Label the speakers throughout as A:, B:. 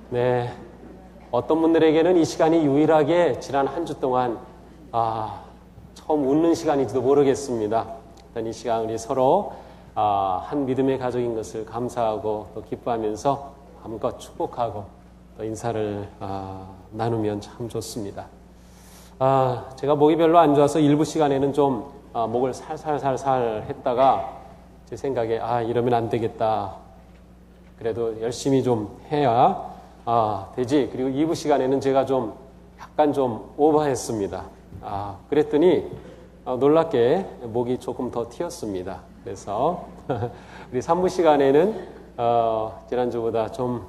A: 네, 어떤 분들에게는 이 시간이 유일하게 지난 한 주 동안 처음 웃는 시간인지도 모르겠습니다. 일단 이 시간 우리 서로 한 믿음의 가족인 것을 감사하고 또 기뻐하면서 마음껏 축복하고 또 인사를 나누면 참 좋습니다. 제가 목이 별로 안 좋아서 일부 시간에는 좀 목을 살살살살 했다가 제 생각에 이러면 안 되겠다. 그래도 열심히 좀 해야 되지. 그리고 2부 시간에는 제가 좀 약간 좀 오버했습니다. 그랬더니 놀랍게 목이 조금 더 튀었습니다. 그래서 우리 3부 시간에는 지난주보다 좀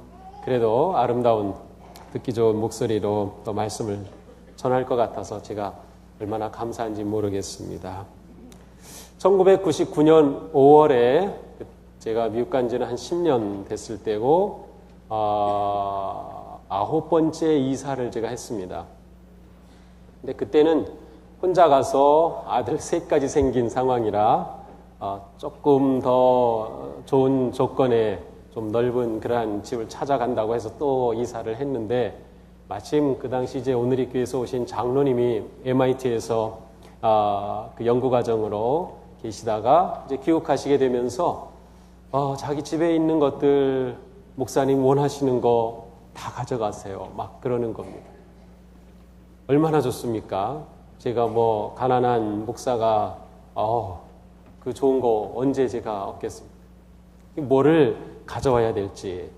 A: 그래도 아름다운 듣기 좋은 목소리로 또 말씀을 전할 것 같아서 제가 얼마나 감사한지 모르겠습니다. 1999년 5월에 제가 미국 간 지는 한 10년 됐을 때고 9번째 이사를 제가 했습니다. 근데 그때는 혼자 가서 아들 셋까지 생긴 상황이라 조금 더 좋은 조건의 좀 넓은 그러한 집을 찾아간다고 해서 또 이사를 했는데 마침 그 당시 이제 오늘이 교회에서 오신 장로님이 MIT에서 그 연구과정으로 계시다가 이제 귀국하시게 되면서 자기 집에 있는 것들 목사님 원하시는 거 다 가져가세요. 막 그러는 겁니다. 얼마나 좋습니까? 제가 뭐 가난한 목사가 그 좋은 거 언제 제가 얻겠습니까? 뭐를 가져와야 될지.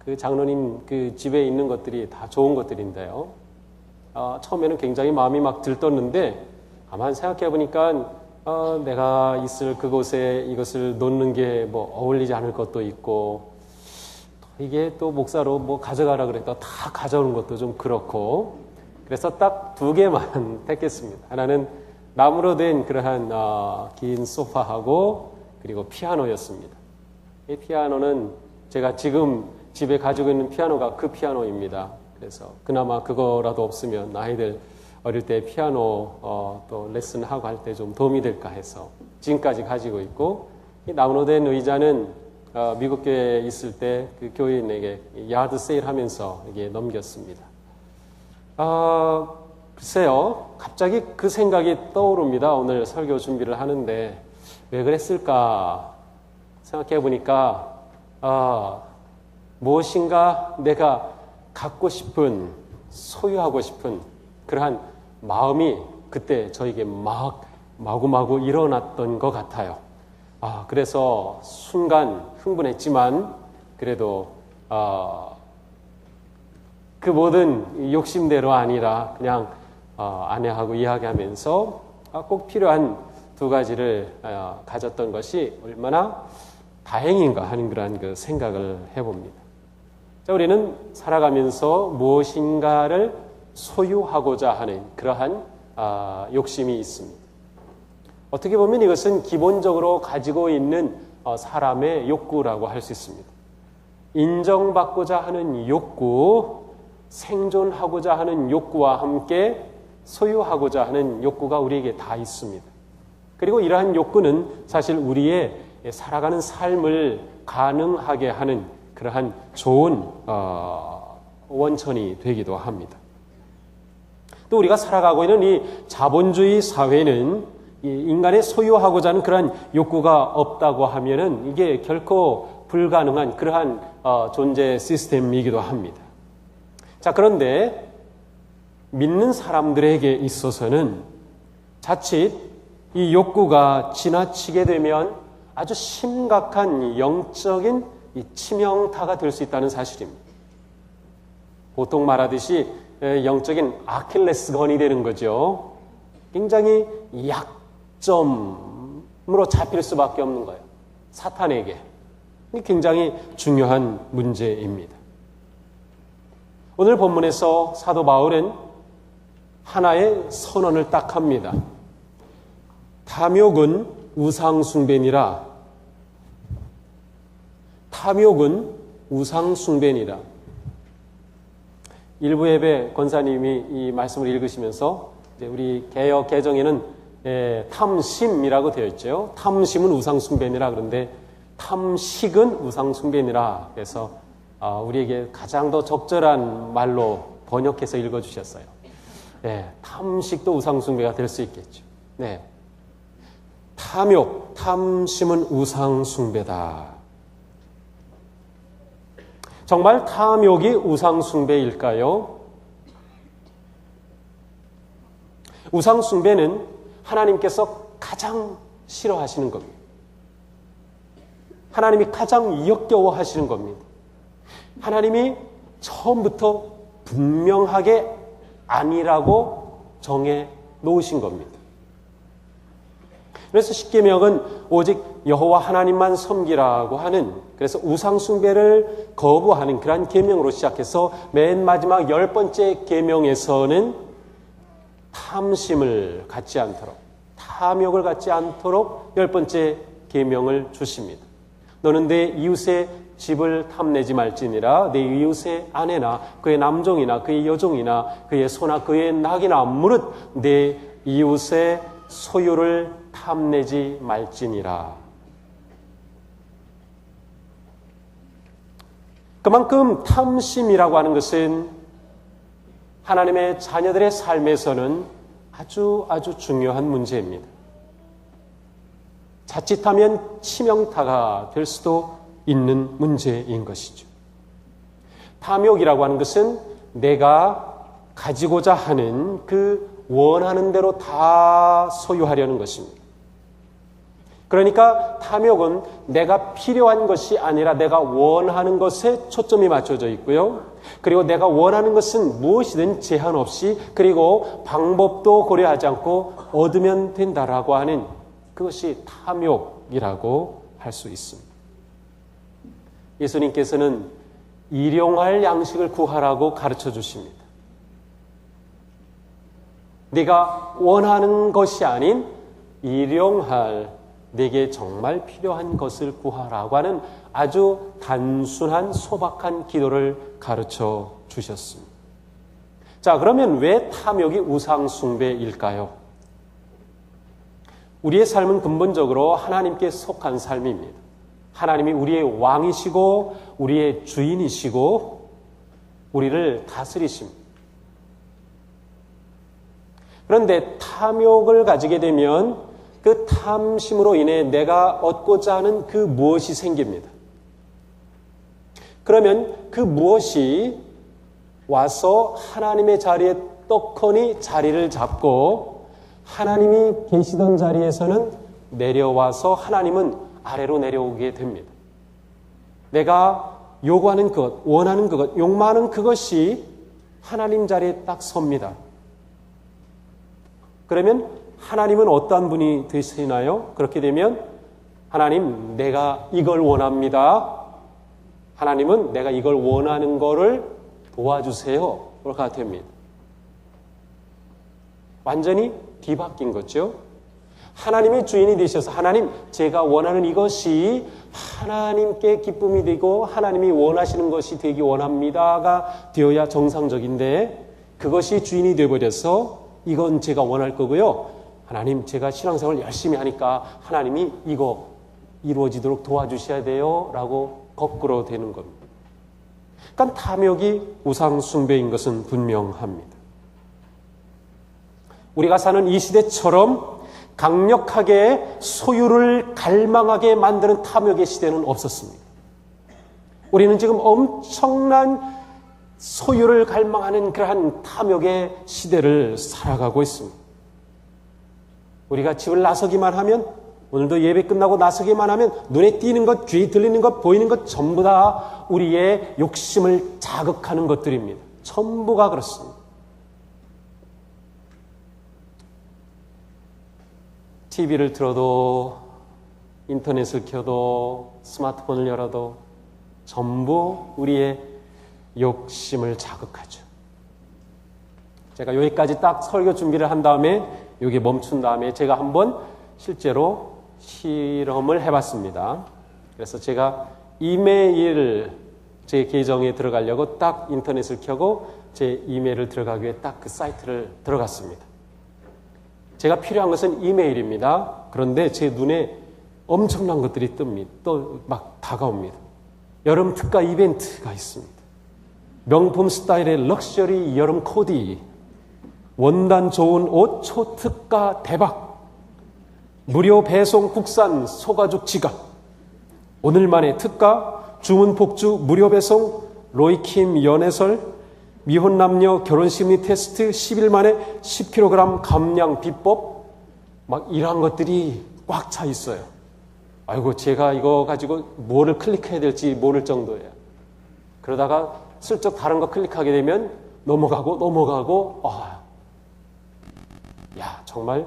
A: 그 장로님 그 집에 있는 것들이 다 좋은 것들인데요. 처음에는 굉장히 마음이 막 들떴는데 가만 생각해 보니까 내가 있을 그곳에 이것을 놓는 게 뭐 어울리지 않을 것도 있고 이게 또 목사로 뭐 가져가라 그랬다 다 가져오는 것도 좀 그렇고 그래서 딱 2개만 택했습니다. 하나는 나무로 된 그러한 긴 소파하고 그리고 피아노였습니다. 이 피아노는 제가 지금 집에 가지고 있는 피아노가 그 피아노입니다. 그래서 그나마 그거라도 없으면 아이들 어릴 때 피아노 또 레슨하고 할 때 좀 도움이 될까 해서 지금까지 가지고 있고 이 나무로 된 의자는 미국 교회에 있을 때 그 교인에게 야드 세일 하면서 이게 넘겼습니다. 글쎄요, 갑자기 그 생각이 떠오릅니다. 오늘 설교 준비를 하는데 왜 그랬을까 생각해 보니까 무엇인가 내가 갖고 싶은 소유하고 싶은 그러한 마음이 그때 저에게 마구마구 일어났던 것 같아요. 그래서 순간 흥분했지만 그래도 그 모든 욕심대로 아니라 그냥 아내하고 이야기하면서 꼭 필요한 2가지를 가졌던 것이 얼마나 다행인가 하는 그런 그 생각을 해봅니다. 자, 우리는 살아가면서 무엇인가를 소유하고자 하는 그러한 욕심이 있습니다. 어떻게 보면 이것은 기본적으로 가지고 있는 사람의 욕구라고 할 수 있습니다. 인정받고자 하는 욕구, 생존하고자 하는 욕구와 함께 소유하고자 하는 욕구가 우리에게 다 있습니다. 그리고 이러한 욕구는 사실 우리의 살아가는 삶을 가능하게 하는 그러한 좋은 원천이 되기도 합니다. 또 우리가 살아가고 있는 이 자본주의 사회는 인간의 소유하고자 하는 그러한 욕구가 없다고 하면은 이게 결코 불가능한 그러한 존재 시스템이기도 합니다. 자, 그런데 믿는 사람들에게 있어서는 자칫 이 욕구가 지나치게 되면 아주 심각한 영적인 이 치명타가 될 수 있다는 사실입니다. 보통 말하듯이 영적인 아킬레스건이 되는 거죠. 굉장히 약점으로 잡힐 수밖에 없는 거예요. 사탄에게. 굉장히 중요한 문제입니다. 오늘 본문에서 사도 바울은 하나의 선언을 딱 합니다. 탐욕은 우상숭배니라. 탐욕은 우상숭배니라. 일부 예배 권사님이 이 말씀을 읽으시면서 이제 우리 개역 개정에는 탐심이라고 되어 있죠. 탐심은 우상숭배니라. 그런데 탐식은 우상숭배니라. 그래서 우리에게 가장 더 적절한 말로 번역해서 읽어주셨어요. 네, 탐식도 우상숭배가 될 수 있겠죠. 네, 탐욕, 탐심은 우상숭배다. 정말 탐욕이 우상숭배일까요? 우상숭배는 하나님께서 가장 싫어하시는 겁니다. 하나님이 가장 역겨워하시는 겁니다. 하나님이 처음부터 분명하게 아니라고 정해 놓으신 겁니다. 그래서 십계명은 오직 여호와 하나님만 섬기라고 하는, 그래서 우상 숭배를 거부하는 그러한 계명으로 시작해서 맨 마지막 10번째 계명에서는 탐심을 갖지 않도록, 탐욕을 갖지 않도록 10번째 계명을 주십니다. 너는 내 이웃의 집을 탐내지 말지니라. 내 이웃의 아내나 그의 남종이나 그의 여종이나 그의 소나 그의 낙이나 무릇 내 이웃의 소유를 탐내지 말지니라. 그만큼 탐심이라고 하는 것은 하나님의 자녀들의 삶에서는 아주 중요한 문제입니다. 자칫하면 치명타가 될 수도 있는 문제인 것이죠. 탐욕이라고 하는 것은 내가 가지고자 하는 그 원하는 대로 다 소유하려는 것입니다. 그러니까 탐욕은 내가 필요한 것이 아니라 내가 원하는 것에 초점이 맞춰져 있고요. 그리고 내가 원하는 것은 무엇이든 제한 없이, 그리고 방법도 고려하지 않고 얻으면 된다라고 하는, 그것이 탐욕이라고 할 수 있습니다. 예수님께서는 일용할 양식을 구하라고 가르쳐 주십니다. 네가 원하는 것이 아닌 일용할, 내게 정말 필요한 것을 구하라고 하는 아주 단순한 소박한 기도를 가르쳐 주셨습니다. 자, 그러면 왜 탐욕이 우상숭배일까요? 우리의 삶은 근본적으로 하나님께 속한 삶입니다. 하나님이 우리의 왕이시고 우리의 주인이시고 우리를 다스리십니다. 그런데 탐욕을 가지게 되면 그 탐심으로 인해 내가 얻고자 하는 그 무엇이 생깁니다. 그러면 그 무엇이 와서 하나님의 자리에 떡하니 자리를 잡고 하나님이 계시던 자리에서는 내려와서 하나님은 아래로 내려오게 됩니다. 내가 요구하는 것, 원하는 것, 욕망하는 그것이 하나님 자리에 딱 섭니다. 그러면 하나님은 어떠한 분이 되시나요? 그렇게 되면 하나님, 내가 이걸 원합니다. 하나님은 내가 이걸 원하는 거를 도와주세요. 그렇게 됩니다. 완전히 뒤바뀐 거죠. 하나님의 주인이 되셔서 하나님, 제가 원하는 이것이 하나님께 기쁨이 되고 하나님이 원하시는 것이 되기 원합니다가 되어야 정상적인데, 그것이 주인이 되어버려서 이건 제가 원할 거고요. 하나님, 제가 신앙생활을 열심히 하니까 하나님이 이거 이루어지도록 도와주셔야 돼요 라고 거꾸로 되는 겁니다. 그러니까 탐욕이 우상숭배인 것은 분명합니다. 우리가 사는 이 시대처럼 강력하게 소유를 갈망하게 만드는 탐욕의 시대는 없었습니다. 우리는 지금 엄청난 소유를 갈망하는 그러한 탐욕의 시대를 살아가고 있습니다. 우리가 집을 나서기만 하면, 오늘도 예배 끝나고 나서기만 하면 눈에 띄는 것, 귀에 들리는 것, 보이는 것 전부 다 우리의 욕심을 자극하는 것들입니다. 전부가 그렇습니다. TV를 틀어도, 인터넷을 켜도, 스마트폰을 열어도 전부 우리의 욕심을 자극하죠. 제가 여기까지 딱 설교 준비를 한 다음에 여기 멈춘 다음에 제가 한번 실제로 실험을 해봤습니다. 그래서 제가 이메일, 제 계정에 들어가려고 딱 인터넷을 켜고 제 이메일을 들어가기 위해 딱 그 사이트를 들어갔습니다. 제가 필요한 것은 이메일입니다. 그런데 제 눈에 엄청난 것들이 뜹니다. 또 막 다가옵니다. 여름 특가 이벤트가 있습니다. 명품 스타일의 럭셔리 여름 코디, 원단 좋은 옷 초특가 대박, 무료 배송 국산 소가죽 지갑, 오늘만의 특가 주문 폭주 무료 배송 로이킴 연애설, 미혼 남녀 결혼 심리 테스트 10일 만에 10kg 감량 비법, 막 이러한 것들이 꽉 차 있어요. 아이고, 제가 이거 가지고 뭐를 클릭해야 될지 모를 정도예요. 그러다가 슬쩍 다른 거 클릭하게 되면 넘어가고, 정말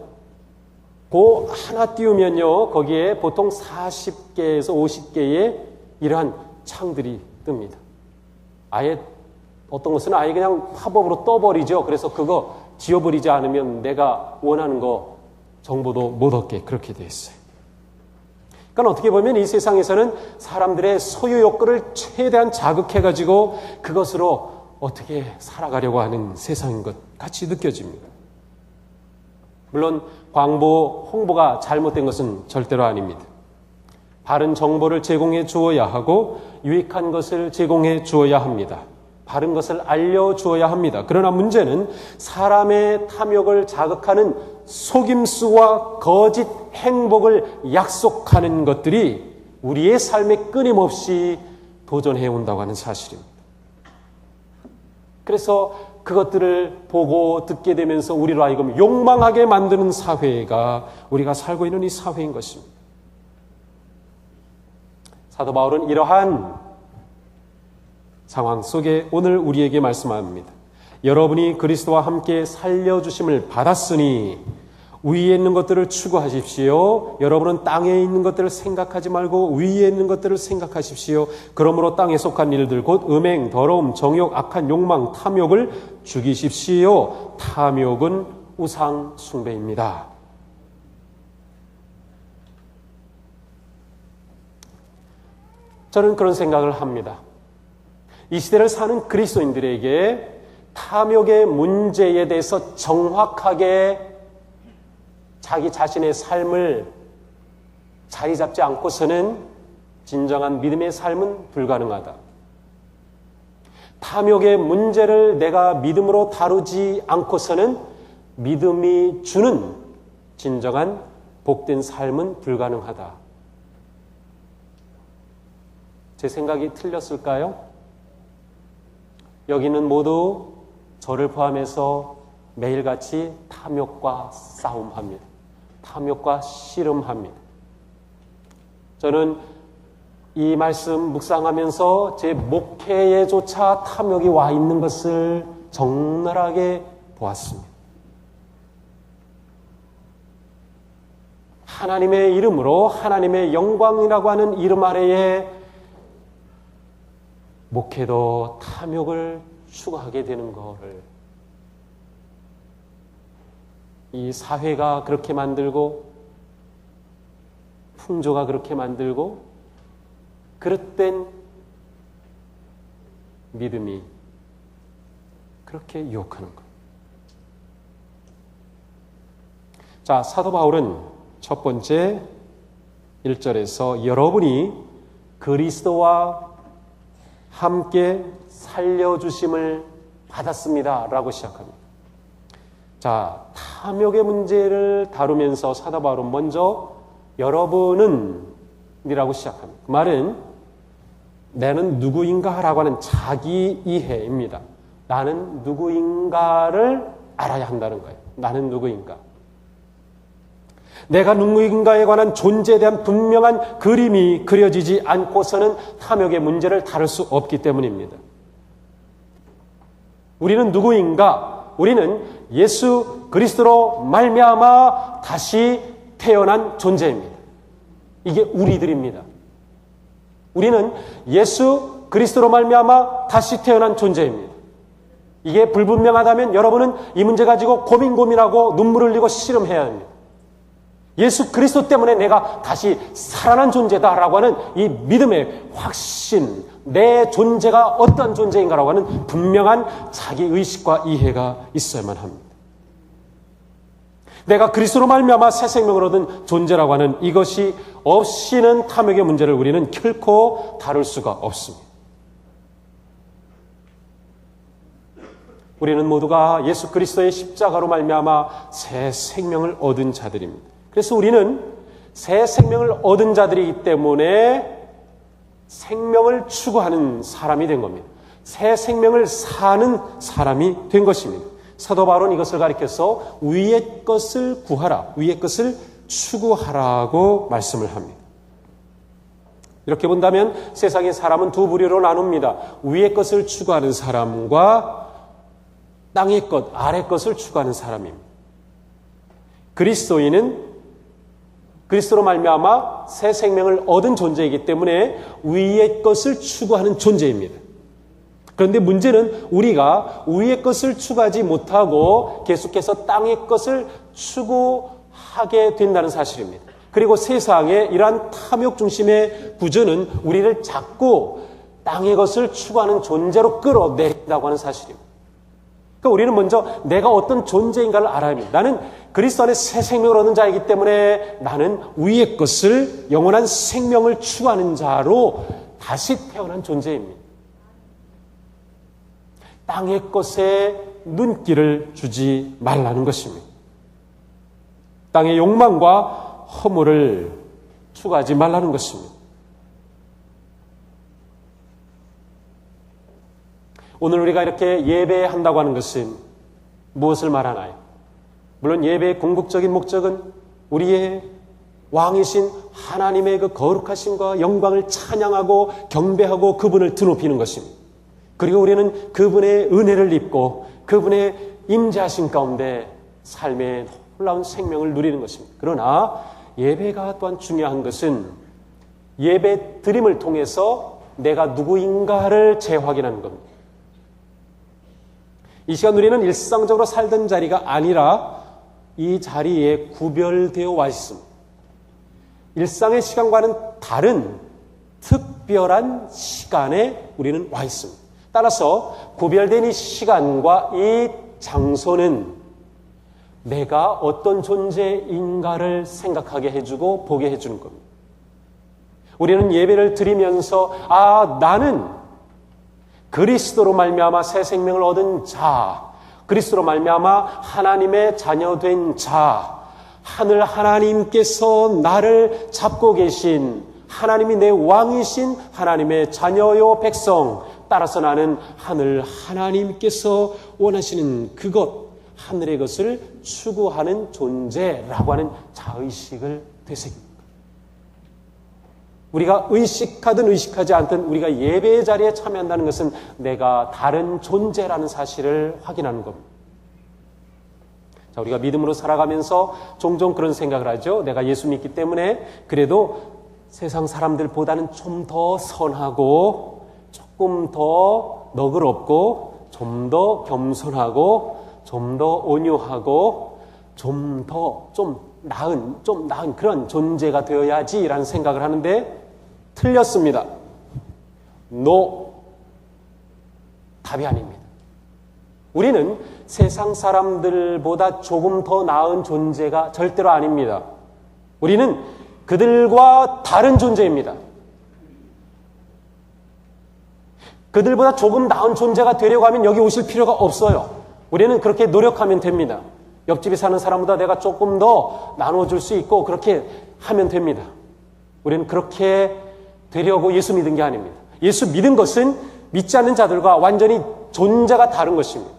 A: 그 하나 띄우면요, 거기에 보통 40개에서 50개의 이러한 창들이 뜹니다. 아예 어떤 것은 아예 그냥 팝업으로 떠버리죠. 그래서 그거 지워버리지 않으면 내가 원하는 거 정보도 못 얻게 그렇게 돼 있어요. 그러니까 어떻게 보면 이 세상에서는 사람들의 소유 욕구를 최대한 자극해가지고 그것으로 어떻게 살아가려고 하는 세상인 것 같이 느껴집니다. 물론 광고, 홍보가 잘못된 것은 절대로 아닙니다. 바른 정보를 제공해 주어야 하고 유익한 것을 제공해 주어야 합니다. 바른 것을 알려주어야 합니다. 그러나 문제는 사람의 탐욕을 자극하는 속임수와 거짓 행복을 약속하는 것들이 우리의 삶에 끊임없이 도전해 온다고 하는 사실입니다. 그래서 그것들을 보고 듣게 되면서 우리로 하여금 욕망하게 만드는 사회가 우리가 살고 있는 이 사회인 것입니다. 사도 바울은 이러한 상황 속에 오늘 우리에게 말씀합니다. 여러분이 그리스도와 함께 살려주심을 받았으니 위에 있는 것들을 추구하십시오. 여러분은 땅에 있는 것들을 생각하지 말고 위에 있는 것들을 생각하십시오. 그러므로 땅에 속한 일들 곧 음행, 더러움, 정욕, 악한 욕망, 탐욕을 죽이십시오. 탐욕은 우상 숭배입니다. 저는 그런 생각을 합니다. 이 시대를 사는 그리스도인들에게 탐욕의 문제에 대해서 정확하게 자기 자신의 삶을 자리 잡지 않고서는 진정한 믿음의 삶은 불가능하다. 탐욕의 문제를 내가 믿음으로 다루지 않고서는 믿음이 주는 진정한 복된 삶은 불가능하다. 제 생각이 틀렸을까요? 여기는 모두 저를 포함해서 매일같이 탐욕과 싸움합니다. 탐욕과 씨름합니다. 저는 이 말씀 묵상하면서 제 목회에조차 탐욕이 와 있는 것을 적나라하게 보았습니다. 하나님의 이름으로 하나님의 영광이라고 하는 이름 아래에 목회도 탐욕을 추구하게 되는 것을 이 사회가 그렇게 만들고 풍조가 그렇게 만들고 그릇된 믿음이 그렇게 유혹하는 것. 자, 사도 바울은 첫 번째 1절에서 여러분이 그리스도와 함께 살려주심을 받았습니다 라고 시작합니다. 자, 탐욕의 문제를 다루면서 사도 바울은 먼저 여러분은 이라고 시작합니다. 그 말은 나는 누구인가 라고 하는 자기 이해입니다. 나는 누구인가를 알아야 한다는 거예요. 나는 누구인가. 내가 누구인가에 관한 존재에 대한 분명한 그림이 그려지지 않고서는 탐욕의 문제를 다룰 수 없기 때문입니다. 우리는 누구인가? 우리는 예수 그리스도로 말미암아 다시 태어난 존재입니다. 이게 우리들입니다. 우리는 예수 그리스도로 말미암아 다시 태어난 존재입니다. 이게 불분명하다면 여러분은 이 문제 가지고 고민하고 눈물을 흘리고 씨름해야 합니다. 예수 그리스도 때문에 내가 다시 살아난 존재다라고 하는 이 믿음의 확신, 내 존재가 어떤 존재인가라고 하는 분명한 자기의식과 이해가 있어야만 합니다. 내가 그리스도로 말미암아 새 생명을 얻은 존재라고 하는 이것이 없이는 탐욕의 문제를 우리는 결코 다룰 수가 없습니다. 우리는 모두가 예수 그리스도의 십자가로 말미암아 새 생명을 얻은 자들입니다. 그래서 우리는 새 생명을 얻은 자들이기 때문에 생명을 추구하는 사람이 된 겁니다. 새 생명을 사는 사람이 된 것입니다. 사도 바울은 이것을 가리켜서 위의 것을 구하라, 위의 것을 추구하라고 말씀을 합니다. 이렇게 본다면 세상의 사람은 두 부류로 나눕니다. 위의 것을 추구하는 사람과 땅의 것, 아래 것을 추구하는 사람입니다. 그리스도인은 그리스도로 말미암아 새 생명을 얻은 존재이기 때문에 위의 것을 추구하는 존재입니다. 그런데 문제는 우리가 위의 것을 추구하지 못하고 계속해서 땅의 것을 추구하게 된다는 사실입니다. 그리고 세상의 이러한 탐욕 중심의 구조는 우리를 자꾸 땅의 것을 추구하는 존재로 끌어내린다고 하는 사실입니다. 그러니까 우리는 먼저 내가 어떤 존재인가를 알아야 합니다. 나는 그리스도 안에 새 생명을 얻는 자이기 때문에 나는 위의 것을, 영원한 생명을 추구하는 자로 다시 태어난 존재입니다. 땅의 것에 눈길을 주지 말라는 것입니다. 땅의 욕망과 허물을 추구하지 말라는 것입니다. 오늘 우리가 이렇게 예배한다고 하는 것은 무엇을 말하나요? 물론 예배의 궁극적인 목적은 우리의 왕이신 하나님의 그 거룩하심과 영광을 찬양하고 경배하고 그분을 드높이는 것입니다. 그리고 우리는 그분의 은혜를 입고 그분의 임재하심 가운데 삶의 놀라운 생명을 누리는 것입니다. 그러나 예배가 또한 중요한 것은 예배 드림을 통해서 내가 누구인가를 재확인하는 겁니다. 이 시간 우리는 일상적으로 살던 자리가 아니라 이 자리에 구별되어 와 있습니다. 일상의 시간과는 다른 특별한 시간에 우리는 와 있습니다. 따라서 구별된 이 시간과 이 장소는 내가 어떤 존재인가를 생각하게 해주고 보게 해주는 겁니다. 우리는 예배를 드리면서 나는 그리스도로 말미암아 새 생명을 얻은 자, 그리스도로 말미암아 하나님의 자녀된 자, 하늘 하나님께서 나를 잡고 계신 하나님이 내 왕이신 하나님의 자녀요 백성, 따라서 나는 하늘 하나님께서 원하시는 그것, 하늘의 것을 추구하는 존재라고 하는 자의식을 되새깁니다. 우리가 의식하든 의식하지 않든 우리가 예배의 자리에 참여한다는 것은 내가 다른 존재라는 사실을 확인하는 겁니다. 자, 우리가 믿음으로 살아가면서 종종 그런 생각을 하죠. 내가 예수 믿기 때문에 그래도 세상 사람들보다는 좀 더 선하고 조금 더 너그럽고 좀 더 겸손하고 좀 더 온유하고 좀 나은 그런 존재가 되어야지라는 생각을 하는데 틀렸습니다. No. 답이 아닙니다. 우리는 세상 사람들보다 조금 더 나은 존재가 절대로 아닙니다. 우리는 그들과 다른 존재입니다. 그들보다 조금 나은 존재가 되려고 하면 여기 오실 필요가 없어요. 우리는 그렇게 노력하면 됩니다. 옆집에 사는 사람보다 내가 조금 더 나눠줄 수 있고 그렇게 하면 됩니다. 우리는 그렇게 되려고 예수 믿은 게 아닙니다. 예수 믿은 것은 믿지 않는 자들과 완전히 존재가 다른 것입니다.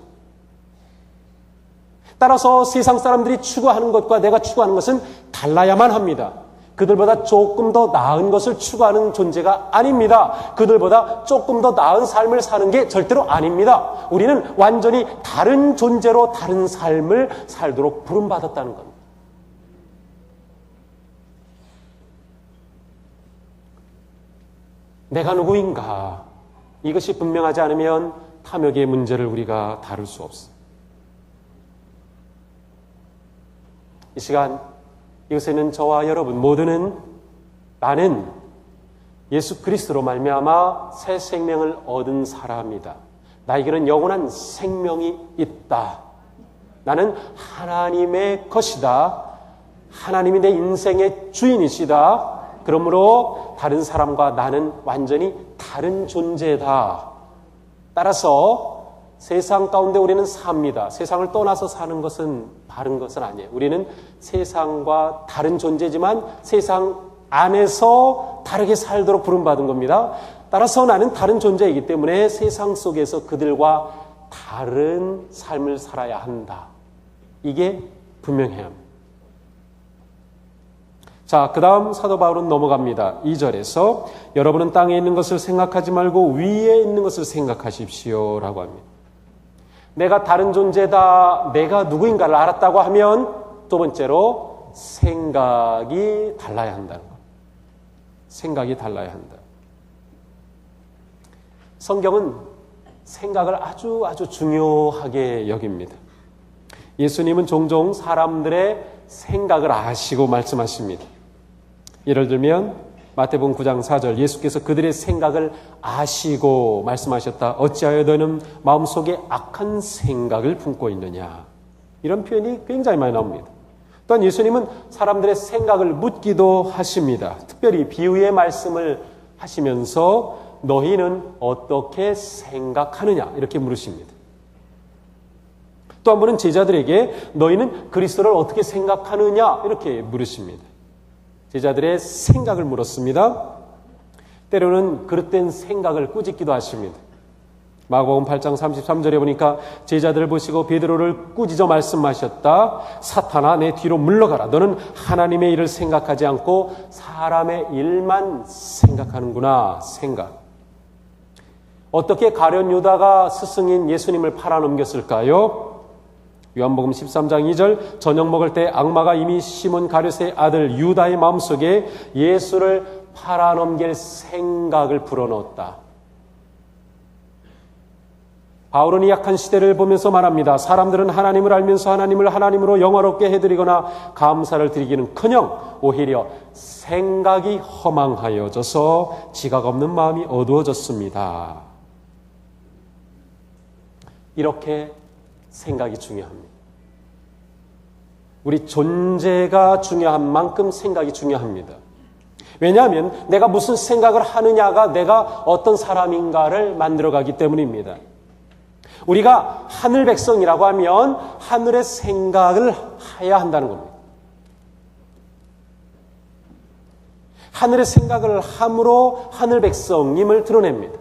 A: 따라서 세상 사람들이 추구하는 것과 내가 추구하는 것은 달라야만 합니다. 그들보다 조금 더 나은 것을 추구하는 존재가 아닙니다. 그들보다 조금 더 나은 삶을 사는 게 절대로 아닙니다. 우리는 완전히 다른 존재로 다른 삶을 살도록 부름받았다는 겁니다. 내가 누구인가? 이것이 분명하지 않으면 탐욕의 문제를 우리가 다룰 수 없습니다. 이 시간 이곳에 있는 저와 여러분 모두는 나는 예수 그리스도로 말미암아 새 생명을 얻은 사람이다. 나에게는 영원한 생명이 있다. 나는 하나님의 것이다. 하나님이 내 인생의 주인이시다. 그러므로 다른 사람과 나는 완전히 다른 존재다. 따라서 세상 가운데 우리는 삽니다. 세상을 떠나서 사는 것은 바른 것은 아니에요. 우리는 세상과 다른 존재지만 세상 안에서 다르게 살도록 부름받은 겁니다. 따라서 나는 다른 존재이기 때문에 세상 속에서 그들과 다른 삶을 살아야 한다. 이게 분명해야 합니다. 자, 그 다음 사도 바울은 넘어갑니다. 2절에서 여러분은 땅에 있는 것을 생각하지 말고 위에 있는 것을 생각하십시오 라고 합니다. 내가 다른 존재다, 내가 누구인가를 알았다고 하면 두 번째로 생각이 달라야 한다는 것. 생각이 달라야 한다. 성경은 생각을 아주 중요하게 여깁니다. 예수님은 종종 사람들의 생각을 아시고 말씀하십니다. 예를 들면 마태복음 9장 4절 예수께서 그들의 생각을 아시고 말씀하셨다. 어찌하여 너는 마음속에 악한 생각을 품고 있느냐. 이런 표현이 굉장히 많이 나옵니다. 또한 예수님은 사람들의 생각을 묻기도 하십니다. 특별히 비유의 말씀을 하시면서 너희는 어떻게 생각하느냐 이렇게 물으십니다. 또 한 번은 제자들에게 너희는 그리스도를 어떻게 생각하느냐 이렇게 물으십니다. 제자들의 생각을 물었습니다. 때로는 그릇된 생각을 꾸짖기도 하십니다. 마가복음 8장 33절에 보니까 제자들을 보시고 베드로를 꾸짖어 말씀하셨다. 사탄아 내 뒤로 물러가라. 너는 하나님의 일을 생각하지 않고 사람의 일만 생각하는구나. 생각. 어떻게 가룟 유다가 스승인 예수님을 팔아넘겼을까요? 요한복음 13장 2절 저녁 먹을 때 악마가 이미 시몬 가룟의 아들 유다의 마음속에 예수를 팔아넘길 생각을 불어넣었다. 바울은 이 약한 시대를 보면서 말합니다. 사람들은 하나님을 알면서 하나님을 하나님으로 영화롭게 해드리거나 감사를 드리기는커녕 오히려 생각이 허망하여져서 지각 없는 마음이 어두워졌습니다. 이렇게 생각이 중요합니다. 우리 존재가 중요한 만큼 생각이 중요합니다. 왜냐하면 내가 무슨 생각을 하느냐가 내가 어떤 사람인가를 만들어가기 때문입니다. 우리가 하늘 백성이라고 하면 하늘의 생각을 해야 한다는 겁니다. 하늘의 생각을 함으로 하늘 백성임을 드러냅니다.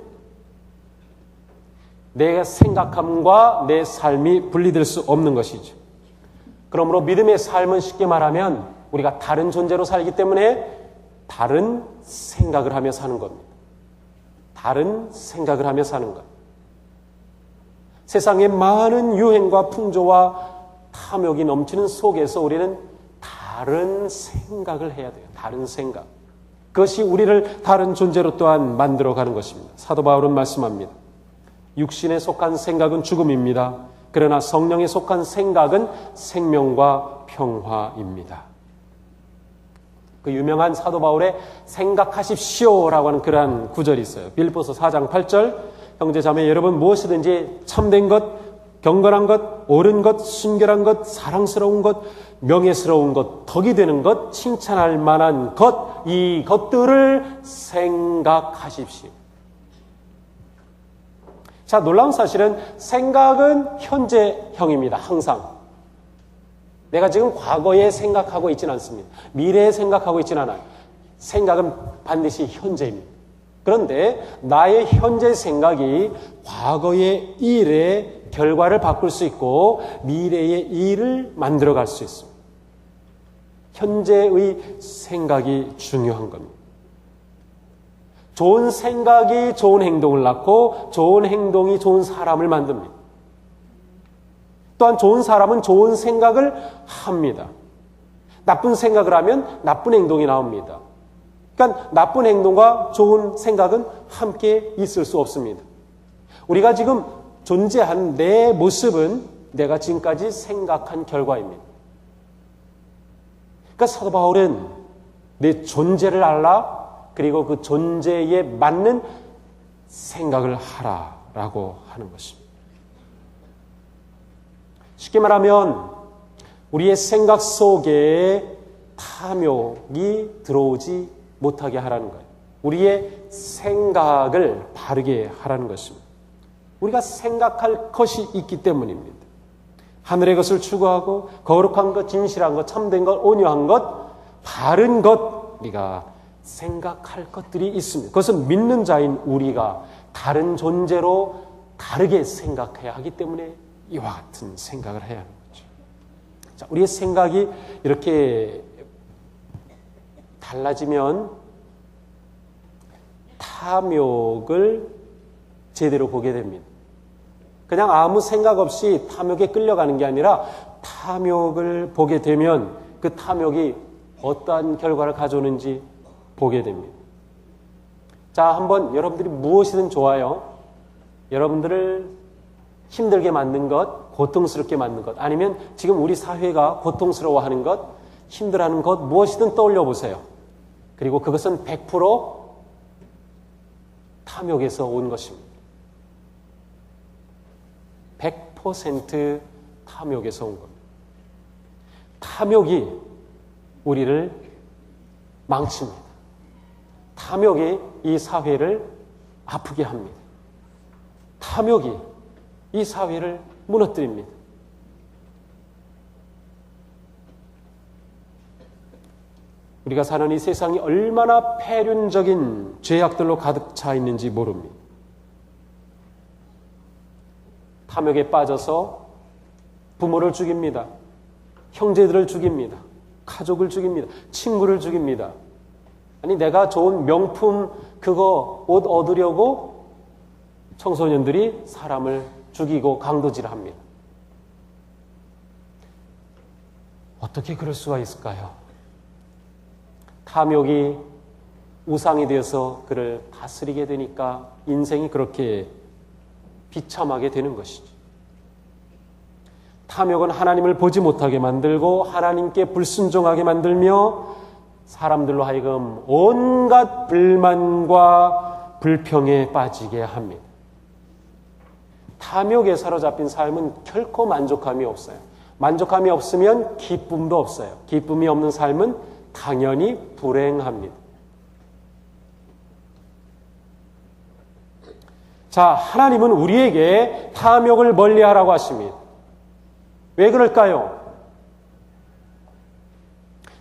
A: 내 생각함과 내 삶이 분리될 수 없는 것이죠. 그러므로 믿음의 삶은 쉽게 말하면 우리가 다른 존재로 살기 때문에 다른 생각을 하며 사는 겁니다. 다른 생각을 하며 사는 것. 세상의 많은 유행과 풍조와 탐욕이 넘치는 속에서 우리는 다른 생각을 해야 돼요. 다른 생각. 그것이 우리를 다른 존재로 또한 만들어가는 것입니다. 사도 바울은 말씀합니다. 육신에 속한 생각은 죽음입니다. 그러나 성령에 속한 생각은 생명과 평화입니다. 그 유명한 사도 바울의 생각하십시오라고 하는 그러한 구절이 있어요. 빌립보서 4장 8절 형제자매 여러분 무엇이든지 참된 것, 경건한 것, 옳은 것, 순결한 것, 사랑스러운 것, 명예스러운 것, 덕이 되는 것, 칭찬할 만한 것, 이것들을 생각하십시오. 자, 놀라운 사실은 생각은 현재형입니다. 항상. 내가 지금 과거에 생각하고 있지는 않습니다. 미래에 생각하고 있지는 않아요. 생각은 반드시 현재입니다. 그런데 나의 현재 생각이 과거의 일의 결과를 바꿀 수 있고 미래의 일을 만들어갈 수 있습니다. 현재의 생각이 중요한 겁니다. 좋은 생각이 좋은 행동을 낳고 좋은 행동이 좋은 사람을 만듭니다. 또한 좋은 사람은 좋은 생각을 합니다. 나쁜 생각을 하면 나쁜 행동이 나옵니다. 그러니까 나쁜 행동과 좋은 생각은 함께 있을 수 없습니다. 우리가 지금 존재한 내 모습은 내가 지금까지 생각한 결과입니다. 그러니까 사도 바울은 내 존재를 알라 그리고 그 존재에 맞는 생각을 하라라고 하는 것입니다. 쉽게 말하면 우리의 생각 속에 탐욕이 들어오지 못하게 하라는 거예요. 우리의 생각을 바르게 하라는 것입니다. 우리가 생각할 것이 있기 때문입니다. 하늘의 것을 추구하고 거룩한 것, 진실한 것, 참된 것, 온유한 것, 바른 것, 우리가 생각할 것들이 있습니다. 그것은 믿는 자인 우리가 다른 존재로 다르게 생각해야 하기 때문에 이와 같은 생각을 해야 하는 거죠. 자, 우리의 생각이 이렇게 달라지면 탐욕을 제대로 보게 됩니다. 그냥 아무 생각 없이 탐욕에 끌려가는 게 아니라 탐욕을 보게 되면 그 탐욕이 어떠한 결과를 가져오는지 보게 됩니다. 자, 한번 여러분들이 무엇이든 좋아요. 여러분들을 힘들게 만든 것, 고통스럽게 만든 것, 아니면 지금 우리 사회가 고통스러워하는 것, 힘들어하는 것, 무엇이든 떠올려 보세요. 그리고 그것은 100% 탐욕에서 온 것입니다. 100% 탐욕에서 온 겁니다. 탐욕이 우리를 망칩니다. 탐욕이 이 사회를 아프게 합니다. 탐욕이 이 사회를 무너뜨립니다. 우리가 사는 이 세상이 얼마나 폐륜적인 죄악들로 가득 차 있는지 모릅니다. 탐욕에 빠져서 부모를 죽입니다. 형제들을 죽입니다. 가족을 죽입니다. 친구를 죽입니다. 아니, 내가 좋은 명품 그거 옷 얻으려고 청소년들이 사람을 죽이고 강도질합니다. 어떻게 그럴 수가 있을까요? 탐욕이 우상이 되어서 그를 다스리게 되니까 인생이 그렇게 비참하게 되는 것이죠. 탐욕은 하나님을 보지 못하게 만들고 하나님께 불순종하게 만들며 사람들로 하여금 온갖 불만과 불평에 빠지게 합니다. 탐욕에 사로잡힌 삶은 결코 만족감이 없어요. 만족감이 없으면 기쁨도 없어요. 기쁨이 없는 삶은 당연히 불행합니다. 자, 하나님은 우리에게 탐욕을 멀리하라고 하십니다. 왜 그럴까요?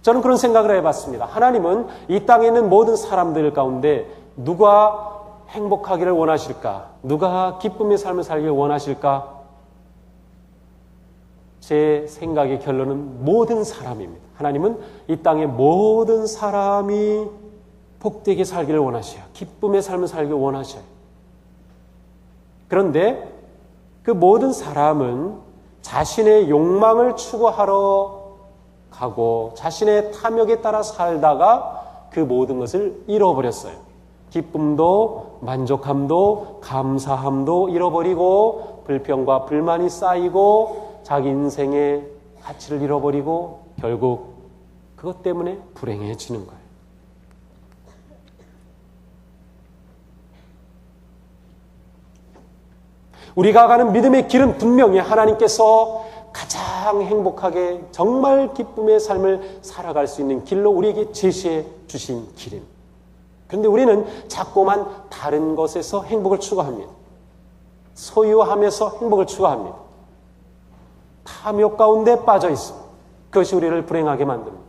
A: 저는 그런 생각을 해봤습니다. 하나님은 이 땅에 있는 모든 사람들 가운데 누가 행복하기를 원하실까? 누가 기쁨의 삶을 살기를 원하실까? 제 생각의 결론은 모든 사람입니다. 하나님은 이 땅의 모든 사람이 복되게 살기를 원하셔요. 기쁨의 삶을 살기를 원하셔요. 그런데 그 모든 사람은 자신의 욕망을 추구하러 가고 자신의 탐욕에 따라 살다가 그 모든 것을 잃어버렸어요. 기쁨도 만족함도 감사함도 잃어버리고 불평과 불만이 쌓이고 자기 인생의 가치를 잃어버리고 결국 그것 때문에 불행해지는 거예요. 우리가 가는 믿음의 길은 분명히 하나님께서 가장 행복하게 정말 기쁨의 삶을 살아갈 수 있는 길로 우리에게 제시해 주신 길입니다. 그런데 우리는 자꾸만 다른 것에서 행복을 추구합니다. 소유하면서 행복을 추구합니다. 탐욕 가운데 빠져 있습니다. 그것이 우리를 불행하게 만듭니다.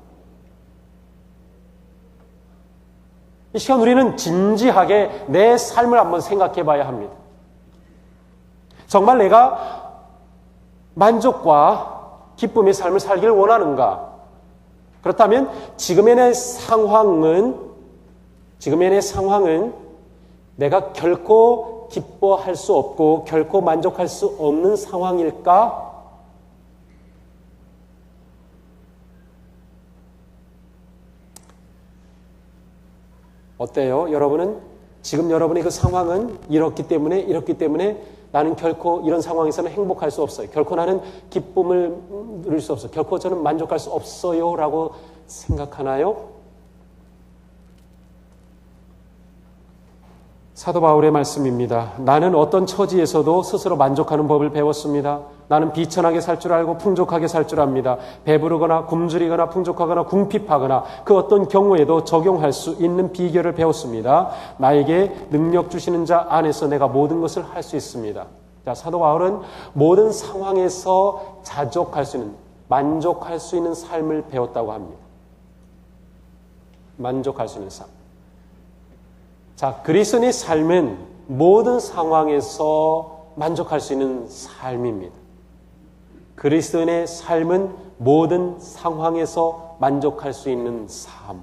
A: 이 시간 우리는 진지하게 내 삶을 한번 생각해 봐야 합니다. 정말 내가 만족과 기쁨의 삶을 살기를 원하는가? 그렇다면 지금의 내 상황은 내가 결코 기뻐할 수 없고 결코 만족할 수 없는 상황일까? 어때요? 여러분은 지금 여러분의 그 상황은 이렇기 때문에 나는 결코 이런 상황에서는 행복할 수 없어요. 결코 나는 기쁨을 누릴 수 없어요. 결코 저는 만족할 수 없어요. 라고 생각하나요? 사도 바울의 말씀입니다. 나는 어떤 처지에서도 스스로 만족하는 법을 배웠습니다. 나는 비천하게 살 줄 알고 풍족하게 살 줄 압니다. 배부르거나 굶주리거나 풍족하거나 궁핍하거나 그 어떤 경우에도 적용할 수 있는 비결을 배웠습니다. 나에게 능력 주시는 자 안에서 내가 모든 것을 할 수 있습니다. 자, 사도 바울은 모든 상황에서 자족할 수 있는, 만족할 수 있는 삶을 배웠다고 합니다. 만족할 수 있는 삶. 자, 그리스도인의 삶은 모든 상황에서 만족할 수 있는 삶입니다. 그리스도인의 삶은 모든 상황에서 만족할 수 있는 삶.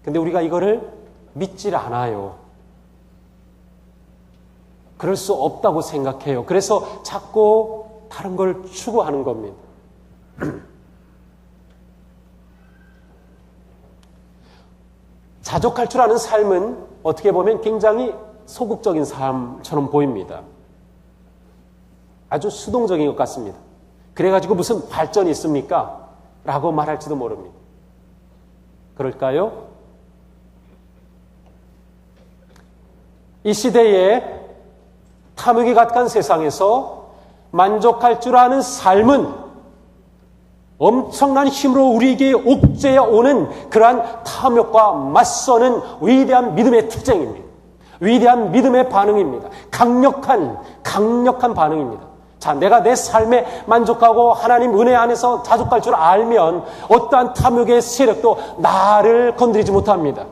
A: 근데 우리가 이거를 믿질 않아요. 그럴 수 없다고 생각해요. 그래서 자꾸 다른 걸 추구하는 겁니다. 자족할 줄 아는 삶은 어떻게 보면 굉장히 소극적인 삶처럼 보입니다. 아주 수동적인 것 같습니다. 그래가지고 무슨 발전이 있습니까? 라고 말할지도 모릅니다. 그럴까요? 이 시대에 탐욕이 가득한 세상에서 만족할 줄 아는 삶은 엄청난 힘으로 우리에게 옥죄어 오는 그러한 탐욕과 맞서는 위대한 믿음의 특징입니다. 위대한 믿음의 반응입니다. 강력한 반응입니다. 자, 내가 내 삶에 만족하고 하나님 은혜 안에서 자족할 줄 알면 어떠한 탐욕의 세력도 나를 건드리지 못합니다.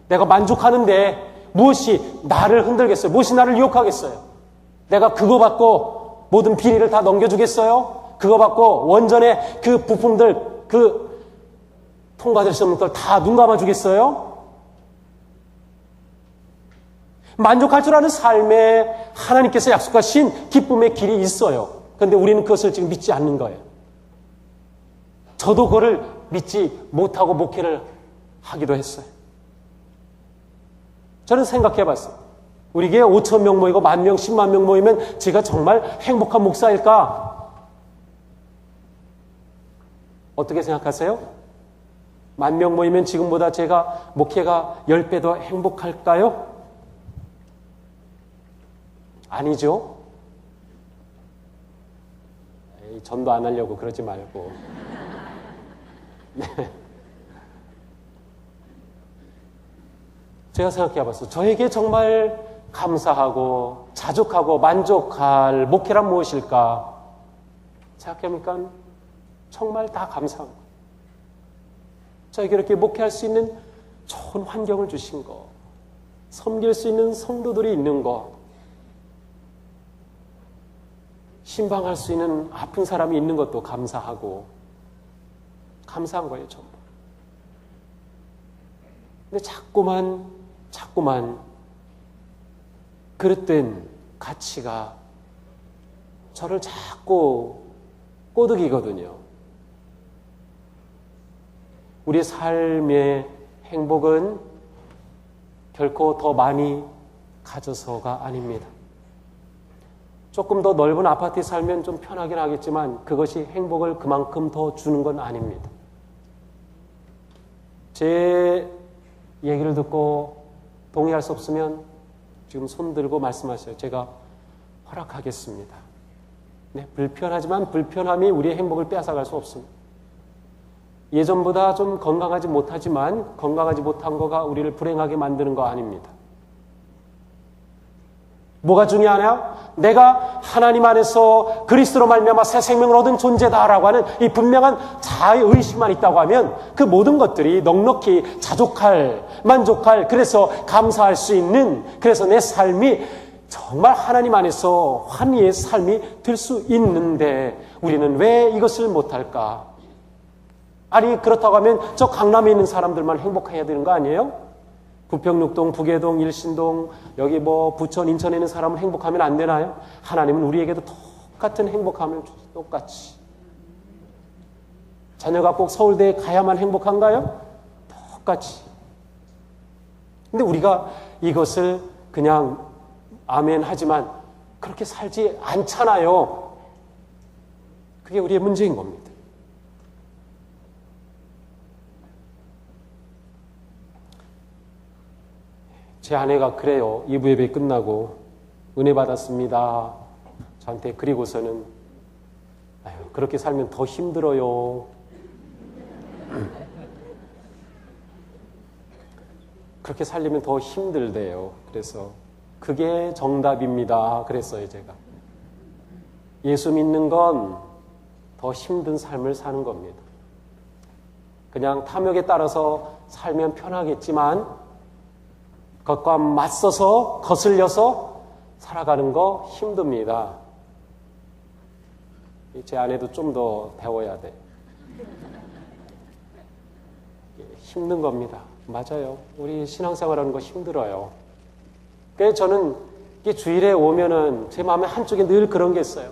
A: 내가 만족하는데 무엇이 나를 흔들겠어요? 무엇이 나를 유혹하겠어요? 내가 그거 받고 모든 비리를 다 넘겨주겠어요? 그거 받고 원전의 그 부품들, 그 통과될 수 없는 걸 다 눈 감아주겠어요? 만족할 줄 아는 삶에 하나님께서 약속하신 기쁨의 길이 있어요. 그런데 우리는 그것을 지금 믿지 않는 거예요. 저도 그거를 믿지 못하고 목회를 하기도 했어요. 저는 생각해 봤어요. 우리 교회 5,000명 모이고 10,000명, 10만 명 모이면 제가 정말 행복한 목사일까? 어떻게 생각하세요? 10,000명 모이면 지금보다 제가 목회가 10배 더 행복할까요? 아니죠. 전도 안 하려고 그러지 말고. 네. 제가 생각해 봤어요. 저에게 정말 감사하고 자족하고 만족할 목회란 무엇일까? 생각해보니까 정말 다 감사한 거. 저에게 이렇게 목회할 수 있는 좋은 환경을 주신 거, 섬길 수 있는 성도들이 있는 거, 신방할 수 있는 아픈 사람이 있는 것도 감사하고 감사한 거예요, 전부. 근데 자꾸만 그릇된 가치가 저를 자꾸 꼬드기거든요. 우리의 삶의 행복은 결코 더 많이 가져서가 아닙니다. 조금 더 넓은 아파트에 살면 좀 편하긴 하겠지만 그것이 행복을 그만큼 더 주는 건 아닙니다. 제 얘기를 듣고 동의할 수 없으면 지금 손 들고 말씀하세요. 제가 허락하겠습니다. 네, 불편하지만 불편함이 우리의 행복을 빼앗아갈 수 없습니다. 예전보다 좀 건강하지 못하지만 건강하지 못한 거가 우리를 불행하게 만드는 거 아닙니다. 뭐가 중요하냐? 내가 하나님 안에서 그리스도로 말미암아 새 생명을 얻은 존재다라고 하는 이 분명한 자의의식만 있다고 하면 그 모든 것들이 넉넉히 자족할, 만족할, 그래서 감사할 수 있는, 그래서 내 삶이 정말 하나님 안에서 환희의 삶이 될 수 있는데 우리는 왜 이것을 못할까? 아니 그렇다고 하면 저 강남에 있는 사람들만 행복해야 되는 거 아니에요? 부평육동, 부계동, 일신동, 여기 뭐 부천, 인천에 있는 사람은 행복하면 안 되나요? 하나님은 우리에게도 똑같은 행복함을 주세요. 똑같이. 자녀가 꼭 서울대에 가야만 행복한가요? 똑같이. 근데 우리가 이것을 그냥 아멘 하지만 그렇게 살지 않잖아요. 그게 우리의 문제인 겁니다. 제 아내가 그래요. 2부 예배 끝나고 은혜 받았습니다. 저한테 그리고서는 아유, 그렇게 살면 더 힘들어요. 그렇게 살려면 더 힘들대요. 그래서 그게 정답입니다. 그랬어요, 제가. 예수 믿는 건 더 힘든 삶을 사는 겁니다. 그냥 탐욕에 따라서 살면 편하겠지만 그것과 맞서서 거슬려서 살아가는 거 힘듭니다. 제 아내도 좀 더 배워야 돼. 힘든 겁니다. 맞아요. 우리 신앙생활하는 거 힘들어요. 그래서 저는 주일에 오면은 제 마음에 한쪽에 늘 그런 게 있어요.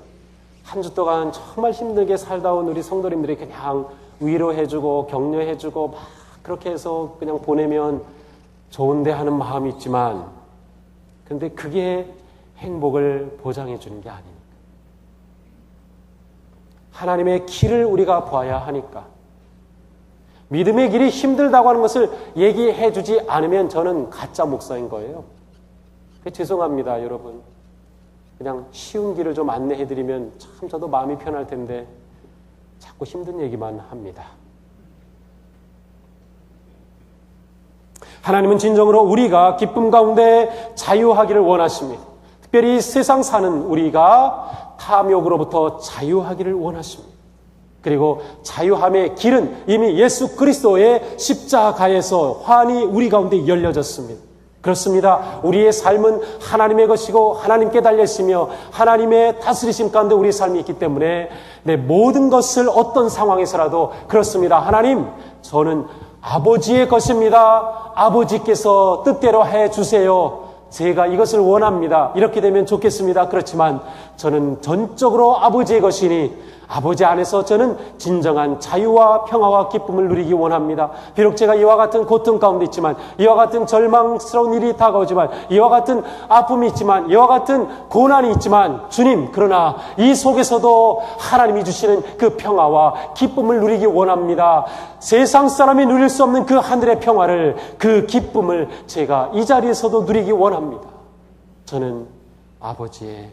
A: 한 주 동안 정말 힘들게 살다 온 우리 성도님들이 그냥 위로해주고 격려해주고 막 그렇게 해서 그냥 보내면 좋은데 하는 마음이 있지만 근데 그게 행복을 보장해 주는 게 아니니까. 하나님의 길을 우리가 봐야 하니까. 믿음의 길이 힘들다고 하는 것을 얘기해 주지 않으면 저는 가짜 목사인 거예요. 죄송합니다, 여러분. 그냥 쉬운 길을 좀 안내해 드리면 참 저도 마음이 편할 텐데 자꾸 힘든 얘기만 합니다. 하나님은 진정으로 우리가 기쁨 가운데 자유하기를 원하십니다. 특별히 세상 사는 우리가 탐욕으로부터 자유하기를 원하십니다. 그리고 자유함의 길은 이미 예수 그리스도의 십자가에서 환히 우리 가운데 열려졌습니다. 그렇습니다. 우리의 삶은 하나님의 것이고 하나님께 달려있으며 하나님의 다스리심 가운데 우리의 삶이 있기 때문에 내 모든 것을 어떤 상황에서라도 그렇습니다. 하나님, 저는 아버지의 것입니다. 아버지께서 뜻대로 해주세요. 제가 이것을 원합니다. 이렇게 되면 좋겠습니다. 그렇지만 저는 전적으로 아버지의 것이니 아버지 안에서 저는 진정한 자유와 평화와 기쁨을 누리기 원합니다. 비록 제가 이와 같은 고통 가운데 있지만, 이와 같은 절망스러운 일이 다가오지만, 이와 같은 아픔이 있지만, 이와 같은 고난이 있지만, 주님, 그러나 이 속에서도 하나님이 주시는 그 평화와 기쁨을 누리기 원합니다. 세상 사람이 누릴 수 없는 그 하늘의 평화를, 그 기쁨을 제가 이 자리에서도 누리기 원합니다. 저는 아버지의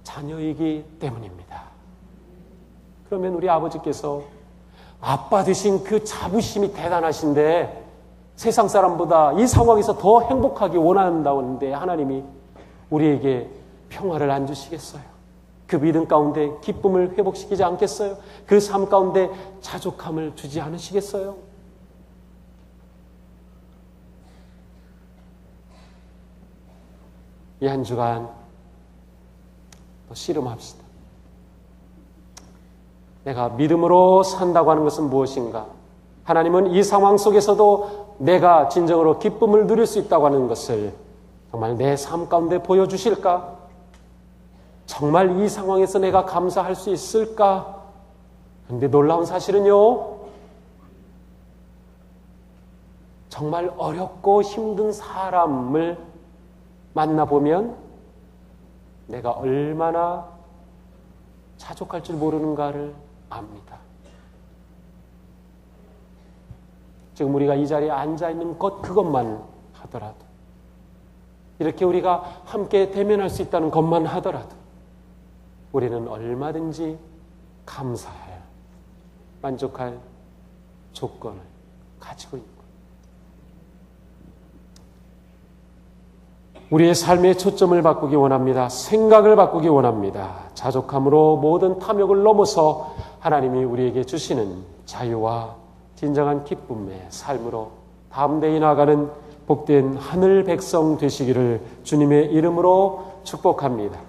A: 자녀이기 때문입니다. 그러면 우리 아버지께서 아빠 되신 그 자부심이 대단하신데 세상 사람보다 이 상황에서 더 행복하게 원한다는데 하나님이 우리에게 평화를 안 주시겠어요? 그 믿음 가운데 기쁨을 회복시키지 않겠어요? 그 삶 가운데 자족함을 주지 않으시겠어요? 이 한 주간 또 씨름합시다. 내가 믿음으로 산다고 하는 것은 무엇인가? 하나님은 이 상황 속에서도 내가 진정으로 기쁨을 누릴 수 있다고 하는 것을 정말 내 삶 가운데 보여주실까? 정말 이 상황에서 내가 감사할 수 있을까? 그런데 놀라운 사실은요, 정말 어렵고 힘든 사람을 만나보면 내가 얼마나 자족할 줄 모르는가를 압니다. 지금 우리가 이 자리에 앉아있는 것 그것만 하더라도, 이렇게 우리가 함께 대면할 수 있다는 것만 하더라도 우리는 얼마든지 감사할, 만족할 조건을 가지고 있고, 우리의 삶의 초점을 바꾸기 원합니다. 생각을 바꾸기 원합니다. 자족함으로 모든 탐욕을 넘어서 하나님이 우리에게 주시는 자유와 진정한 기쁨의 삶으로 다음 대에 나아가는 복된 하늘 백성 되시기를 주님의 이름으로 축복합니다.